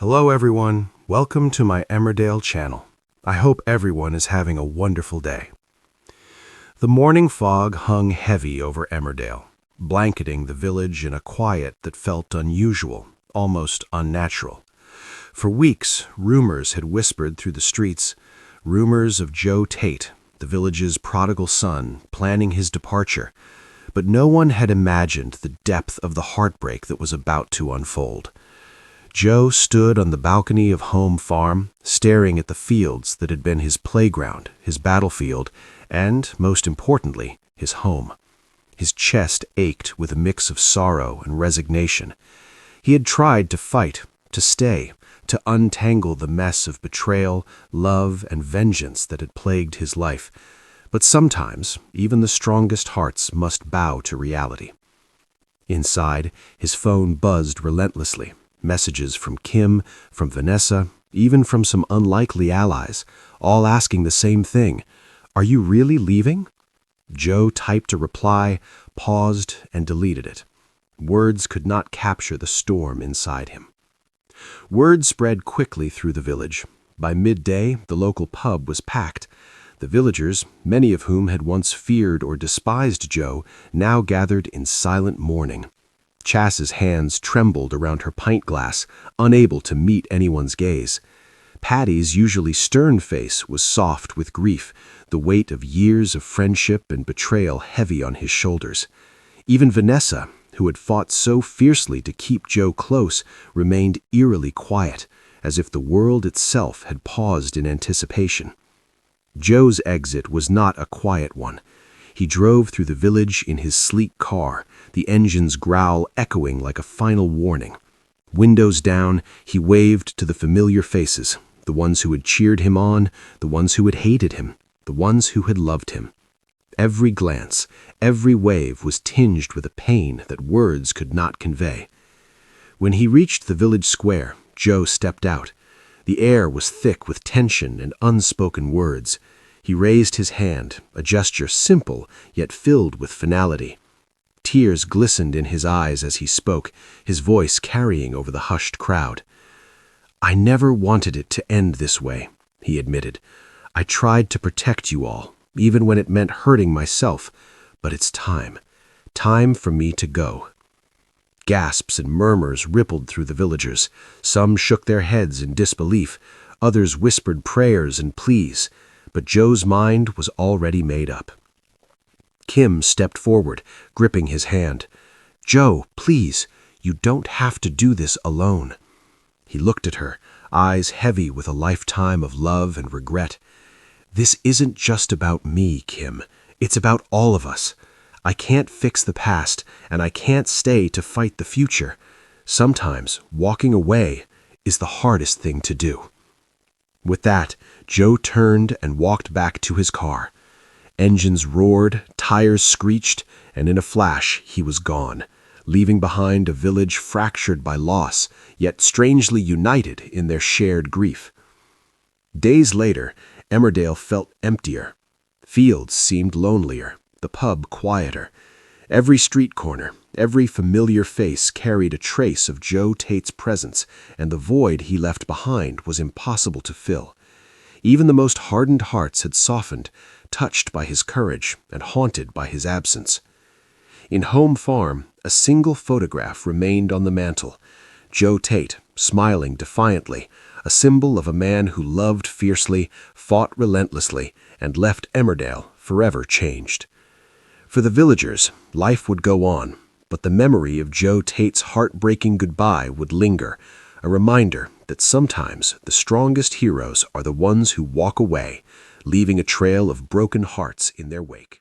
Hello everyone, welcome to my Emmerdale channel. I hope everyone is having a wonderful day. The morning fog hung heavy over Emmerdale, blanketing the village in a quiet that felt unusual, almost unnatural. For weeks, rumors had whispered through the streets, rumors of Joe Tate, the village's prodigal son, planning his departure, but no one had imagined the depth of the heartbreak that was about to unfold. Joe stood on the balcony of Home Farm, staring at the fields that had been his playground, his battlefield, and, most importantly, his home. His chest ached with a mix of sorrow and resignation. He had tried to fight, to stay, to untangle the mess of betrayal, love, and vengeance that had plagued his life. But sometimes, even the strongest hearts must bow to reality. Inside, his phone buzzed relentlessly. Messages from Kim, from Vanessa, even from some unlikely allies, all asking the same thing. Are you really leaving? Joe typed a reply, paused, and deleted it. Words could not capture the storm inside him. Word spread quickly through the village. By midday, the local pub was packed. The villagers, many of whom had once feared or despised Joe, now gathered in silent mourning. Chass's hands trembled around her pint glass, unable to meet anyone's gaze. Paddy's usually stern face was soft with grief, the weight of years of friendship and betrayal heavy on his shoulders. Even Vanessa, who had fought so fiercely to keep Joe close, remained eerily quiet, as if the world itself had paused in anticipation. Joe's exit was not a quiet one. He drove through the village in his sleek car, the engine's growl echoing like a final warning. Windows down, he waved to the familiar faces, the ones who had cheered him on, the ones who had hated him, the ones who had loved him. Every glance, every wave was tinged with a pain that words could not convey. When he reached the village square, Joe stepped out. The air was thick with tension and unspoken words. He raised his hand, a gesture simple, yet filled with finality. Tears glistened in his eyes as he spoke, his voice carrying over the hushed crowd. "I never wanted it to end this way," he admitted. "I tried to protect you all, even when it meant hurting myself, but it's time. Time for me to go." Gasps and murmurs rippled through the villagers. Some shook their heads in disbelief, others whispered prayers and pleas. But Joe's mind was already made up. Kim stepped forward, gripping his hand. "Joe, please, you don't have to do this alone." He looked at her, eyes heavy with a lifetime of love and regret. "This isn't just about me, Kim. It's about all of us. I can't fix the past, and I can't stay to fight the future. Sometimes walking away is the hardest thing to do." With that, Joe turned and walked back to his car. Engines roared, tires screeched, and in a flash he was gone, leaving behind a village fractured by loss, yet strangely united in their shared grief. Days later, Emmerdale felt emptier. Fields seemed lonelier, the pub quieter. Every street corner, every familiar face carried a trace of Joe Tate's presence, and the void he left behind was impossible to fill. Even the most hardened hearts had softened, touched by his courage and haunted by his absence. In Home Farm, a single photograph remained on the mantel. Joe Tate, smiling defiantly, a symbol of a man who loved fiercely, fought relentlessly, and left Emmerdale forever changed. For the villagers, life would go on, but the memory of Joe Tate's heartbreaking goodbye would linger, a reminder that sometimes the strongest heroes are the ones who walk away, leaving a trail of broken hearts in their wake.